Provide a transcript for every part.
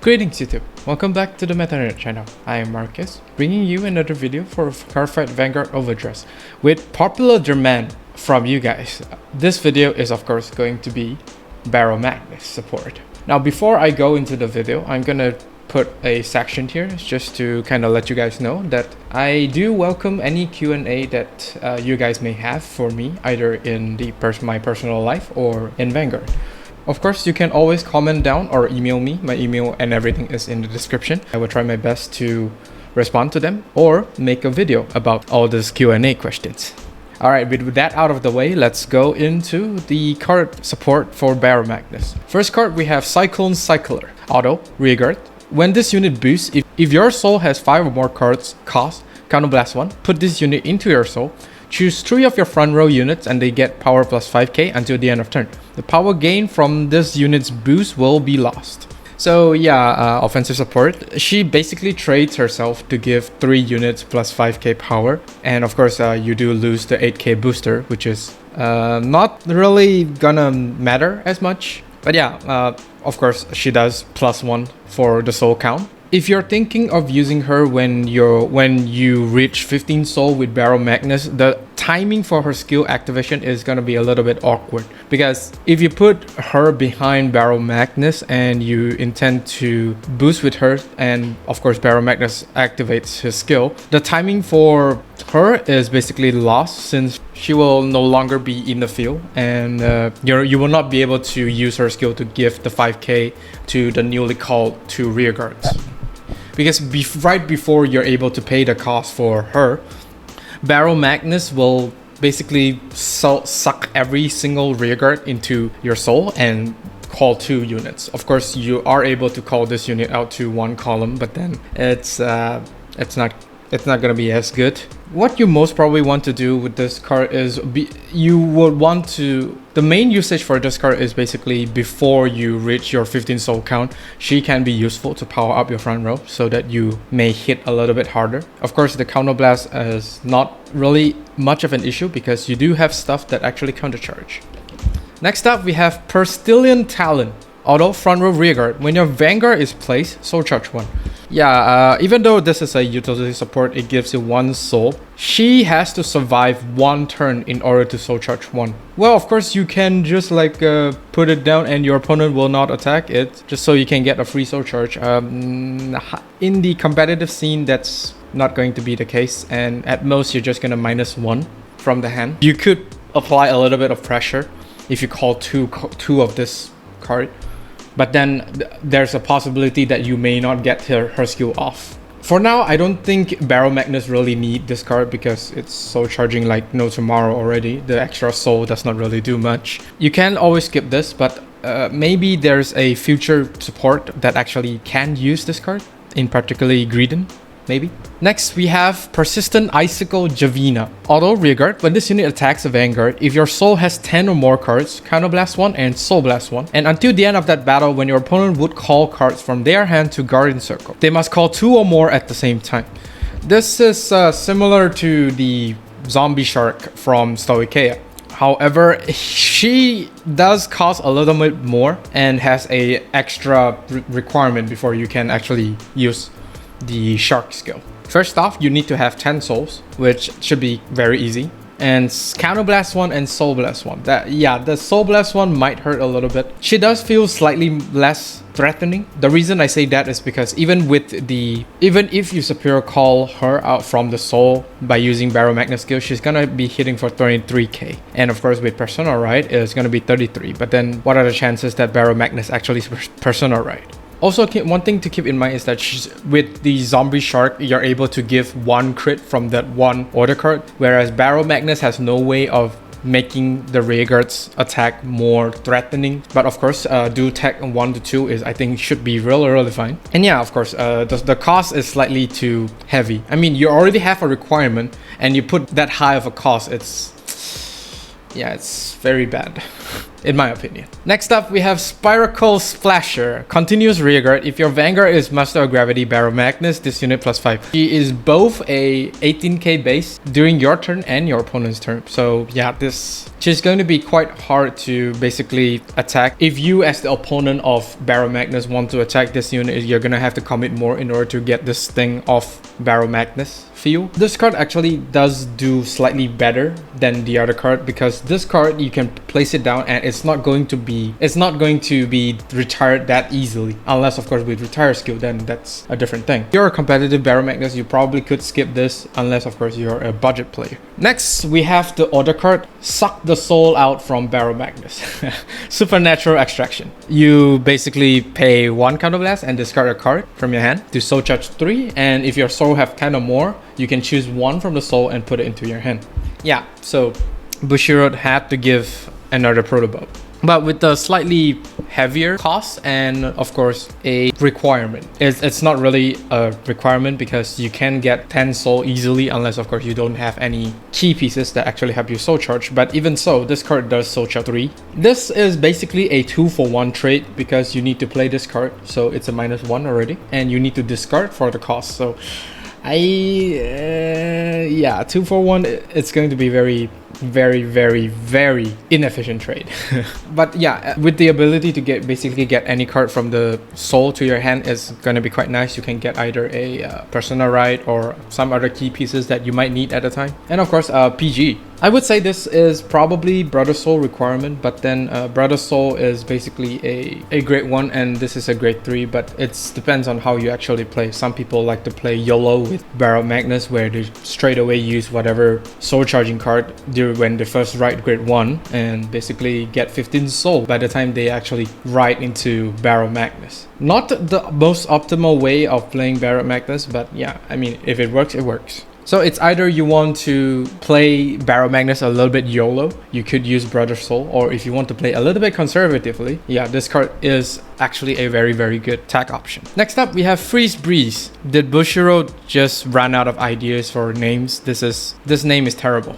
Greetings YouTube, welcome back to the MetaNerd channel. I am Marcus, bringing you another video for Cardfight Vanguard Overdress with popular demand from you guys. This video is of course going to be Baromagnes support. Now before I go into the video, I'm gonna put a section here just to kind of let you guys know that I do welcome any Q&A that you guys may have for me, either in my personal life or in Vanguard. Of course, you can always comment down or email me. My email and everything is in the description. I will try my best to respond to them or make a video about all these Q&A questions. Alright, with that out of the way, let's go into the card support for Baromagnes. First card, we have Cyclone Circler. Auto, rearguard. When this unit boosts, if your soul has 5 or more cards cost, counterblast 1, put this unit into your soul. Choose 3 of your front row units and they get power plus 5k until the end of turn. The power gain from this unit's boost will be lost. So yeah, offensive support. She basically trades herself to give 3 units plus 5k power. And of course, you do lose the 8k booster, which is not really gonna matter as much. But yeah, of course, she does +1 for the soul count. If you're thinking of using her when you reach 15 soul with Baromagnes, the timing for her skill activation is going to be a little bit awkward, because if you put her behind Baromagnes and you intend to boost with her, and of course Baromagnes activates his skill, the timing for her is basically lost since she will no longer be in the field, and you will not be able to use her skill to give the 5k to the newly called 2 rear guards. Because right before you're able to pay the cost for her, Baromagnes will basically suck every single rearguard into your soul and call 2 units. Of course, you are able to call this unit out to 1 column, but then it's not gonna be as good. What you most probably want to do with this card is the main usage for this card is basically before you reach your 15 soul count. She can be useful to power up your front row so that you may hit a little bit harder. Of course, the counterblast is not really much of an issue because you do have stuff that actually countercharge. Next up, we have Pestilent Talon. Auto, front row, rearguard. When your Vanguard is placed, soul charge 1. Yeah, even though this is a utility support, it gives you 1 soul. She has to survive 1 turn in order to soul charge 1. Well, of course, you can just like put it down and your opponent will not attack it, just so you can get a free soul charge. In the competitive scene, that's not going to be the case, and at most you're just gonna -1 from the hand. You could apply a little bit of pressure if you call two of this card. But then there's a possibility that you may not get her skill off. For now, I don't think Baromagnes really need this card because it's soul charging like no tomorrow already. The extra soul does not really do much. You can always skip this, but maybe there's a future support that actually can use this card, in particularly Greedon. Maybe. Next, we have Persistent Icicle Jevinna. Auto, rearguard. When this unit attacks a Vanguard, if your soul has 10 or more cards, counterblast 1 and soul blast 1. And until the end of that battle, when your opponent would call cards from their hand to guard encircle, they must call 2 or more at the same time. This is similar to the Zombie Shark from Stoicheia. However, she does cost a little bit more and has a extra requirement before you can actually use the shark skill. First off, you need to have 10 souls, which should be very easy, and counterblast 1 and soul blast 1. The soul blast 1 might hurt a little bit. She does feel slightly less threatening. The reason I say that is because even if you superior call her out from the soul by using Baromagnes skill, she's gonna be hitting for 23k, and of course with Persona Ride it's gonna be 33. But then what are the chances that Baromagnes actually Persona Ride? Also, one thing to keep in mind is that with the Zombie Shark, you're able to give 1 crit from that 1 order card, whereas Baromagnes has no way of making the rearguard's attack more threatening. But of course, do tech 1 to 2 is, I think, should be really fine. And yeah, of course, the cost is slightly too heavy. I mean, you already have a requirement and you put that high of a cost, it's very bad. in my opinion. Next up, we have Spiracle Splasher. Continuous rearguard. If your Vanguard is Master of Gravity Baromagnes, this unit +5. She is both a 18k base during your turn and your opponent's turn. So yeah, she's going to be quite hard to basically attack. If you as the opponent of Baromagnes want to attack this unit, you're gonna have to commit more in order to get this thing off Baromagnes feel. This card actually does do slightly better than the other card, because this card you can place it down and it's not going to be retired that easily, unless of course with retire skill, then that's a different thing. If you're a competitive Baromagnes, you probably could skip this unless of course you're a budget player. Next, we have the other card, Suck the Soul Out from Baromagnes. Supernatural Extraction. You basically pay 1 counterblast and discard a card from your hand to soul charge 3, and if your soul have 10 or more, you can choose 1 from the soul and put it into your hand. Yeah, so Bushiroad had to give another protobuff, but with the slightly heavier cost and of course a requirement. It's not really a requirement because you can get 10 soul easily, unless of course you don't have any key pieces that actually help you soul charge. But even so, this card does soul charge 3. This is basically a 2-for-1 trade because you need to play this card, so it's a -1 already, and you need to discard for the cost. So yeah, 2-for-1, it's going to be very inefficient trade. But yeah, with the ability to basically get any card from the soul to your hand is going to be quite nice. You can get either a Persona Rite or some other key pieces that you might need at a time, and of course PG. I would say this is probably Brother Soul requirement, but then Brother Soul is basically a grade 1 and this is a grade 3, but it depends on how you actually play. Some people like to play YOLO with Baromagnes, where they straight away use whatever soul charging card when they first write grade 1 and basically get 15 soul by the time they actually write into Baromagnes. Not the most optimal way of playing Baromagnes, but yeah, I mean, if it works, it works. So it's either you want to play Baromagnes a little bit YOLO, you could use Brother Soul, or if you want to play a little bit conservatively, yeah, this card is actually a very good attack option. Next up, we have Freeze Breeze. Did Bushiroad just run out of ideas for names? This name is terrible.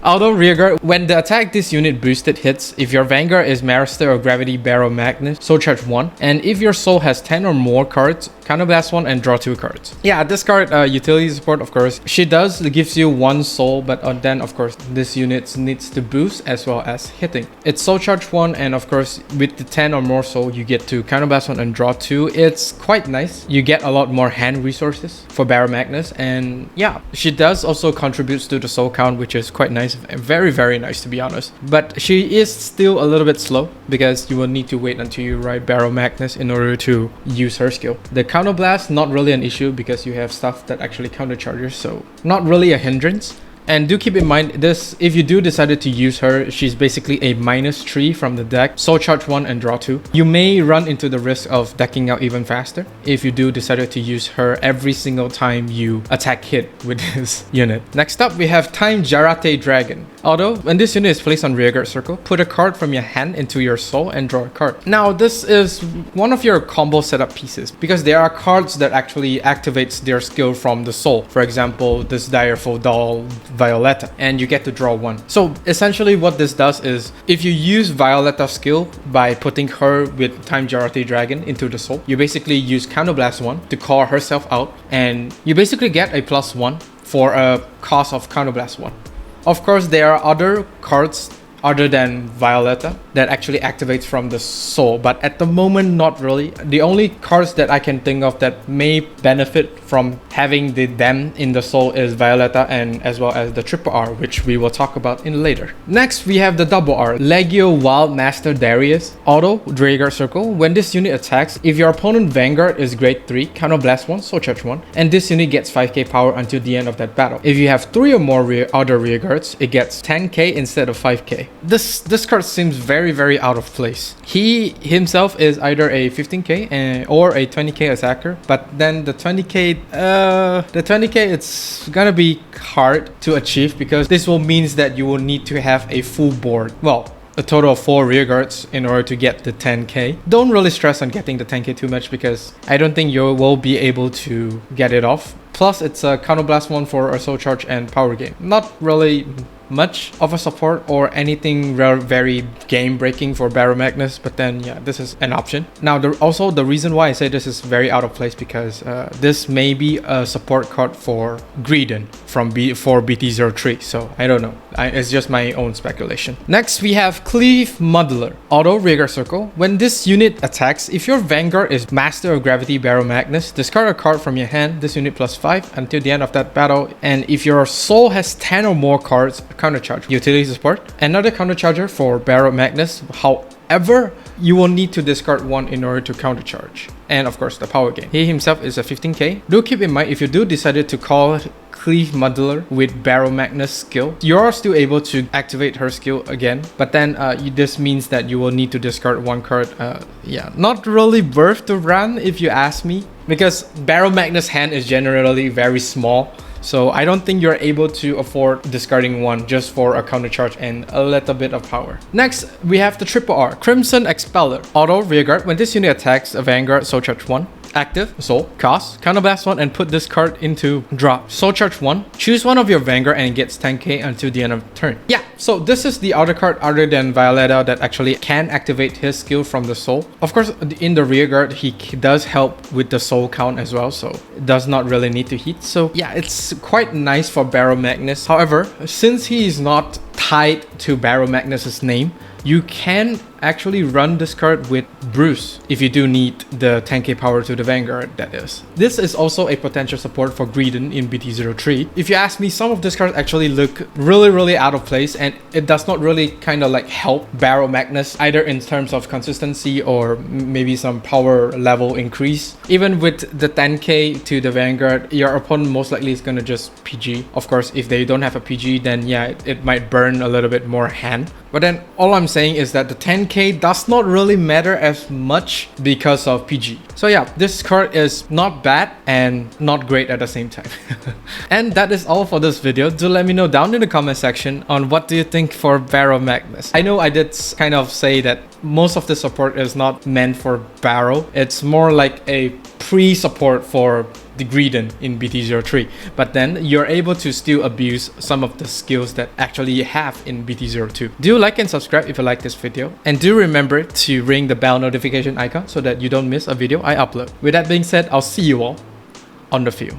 Auto rearguard. When the attack this unit boosted hits, if your Vanguard is Master of Gravity Baromagnes, soul charge 1, and if your soul has 10 or more cards, counterblast 1 and draw 2 cards. Yeah, this card, utility support, of course. She gives you 1 soul, but then of course this unit needs to boost as well as hitting. It's soul charge 1, and of course with the 10 or more soul, you get to counterblast 1 and draw 2. It's quite nice. You get a lot more hand resources for Baromagnes, and yeah, she does also contributes to the soul count, which is quite nice. Very nice, to be honest. But she is still a little bit slow because you will need to wait until you ride Baromagnes in order to use her skill. The counterblast, not really an issue because you have stuff that actually countercharges, so not really a hindrance. And do keep in mind this, if you do decide to use her, she's basically a -3 from the deck, soul charge 1 and draw 2. You may run into the risk of decking out even faster if you do decide to use her every single time you attack hit with this unit. Next up, we have Time Jarate Dragon. Although, when this unit is placed on rearguard circle, put a card from your hand into your soul and draw a card. Now, this is one of your combo setup pieces because there are cards that actually activates their skill from the soul. For example, this Direful Doll Violetta, and you get to draw 1. So essentially what this does is, if you use Violetta's skill by putting her with Time Jarate Dragon into the soul, you basically use Counterblast 1 to call herself out, and you basically get a +1 for a cost of Counterblast 1. Of course, there are other cards other than Violetta that actually activates from the soul, but at the moment not really. The only cards that I can think of that may benefit from having them in the soul is Violetta and as well as the triple R, which we will talk about in later. Next, we have the double R, Legio Wild Master Darius. Auto rearguard circle. When this unit attacks, if your opponent Vanguard is grade 3, counterblast 1, soul charge 1, and this unit gets 5k power until the end of that battle. If you have 3 or more other rearguards, it gets 10k instead of 5k. This card seems very out of place. He himself is either a 15k or a 20k attacker, but then the 20k it's gonna be hard to achieve because this will means that you will need to have a full board. Well, a total of 4 rearguards in order to get the 10k. Don't really stress on getting the 10k too much because I don't think you will be able to get it off. Plus, it's a counterblast 1 for a soul charge and power gain. Not really much of a support or anything very game breaking for Baromagnes, but then yeah, this is an option. Now also the reason why I say this is very out of place because this may be a support card for Greedon for BT03, so I don't know. It's just my own speculation. Next we have Cleave Muddler. Auto Rearguard Circle. When this unit attacks, if your Vanguard is Master of Gravity Baromagnes, discard a card from your hand, this unit +5 until the end of that battle, and if your soul has 10 or more cards, countercharge. Utility support. Another countercharger for Baromagnes. However, you will need to discard one in order to countercharge. And of course the power gain. He himself is a 15k. Do keep in mind, if you do decide to call Cleave Muddler with Baromagnes skill, you are still able to activate her skill again, but then this means that you will need to discard one card. Yeah, not really worth to run if you ask me, because Baromagnes' hand is generally very small. So I don't think you're able to afford discarding one just for a counter charge and a little bit of power. Next, we have the triple R, Crimson Expeller. Auto Rearguard. When this unit attacks a Vanguard, soul charge 1. Active, soul, cost, counterblast 1 and put this card into drop. Soul charge 1. Choose one of your Vanguard and it gets 10k until the end of the turn. Yeah, so this is the other card other than Violetta that actually can activate his skill from the soul. Of course, in the Rearguard, he does help with the soul count as well, so it does not really need to hit. So yeah, it's quite nice for Baromagnes. However, since he is not tied to Baromagnes' name, you can actually run this card with Bruce if you do need the 10k power to the Vanguard, that is. This is also a potential support for Greedon in BT03. If you ask me, some of these cards actually look really out of place, and it does not really kind of like help Baromagnes either in terms of consistency or maybe some power level increase. Even with the 10k to the Vanguard, your opponent most likely is going to just PG. Of course, if they don't have a PG, then yeah, it might burn a little bit more hand. But then all I'm saying is that the 10k does not really matter as much because of PG. So yeah, this card is not bad and not great at the same time. And that is all for this video. Do let me know down in the comment section on what do you think for Baromagnes. I know I did kind of say that most of the support is not meant for Baro. It's more like a pre-support for the Greedon in BT03, but then you're able to still abuse some of the skills that actually you have in BT02. Do like and subscribe if you like this video, and do remember to ring the bell notification icon so that you don't miss a video I upload. With that being said, I'll see you all on the field.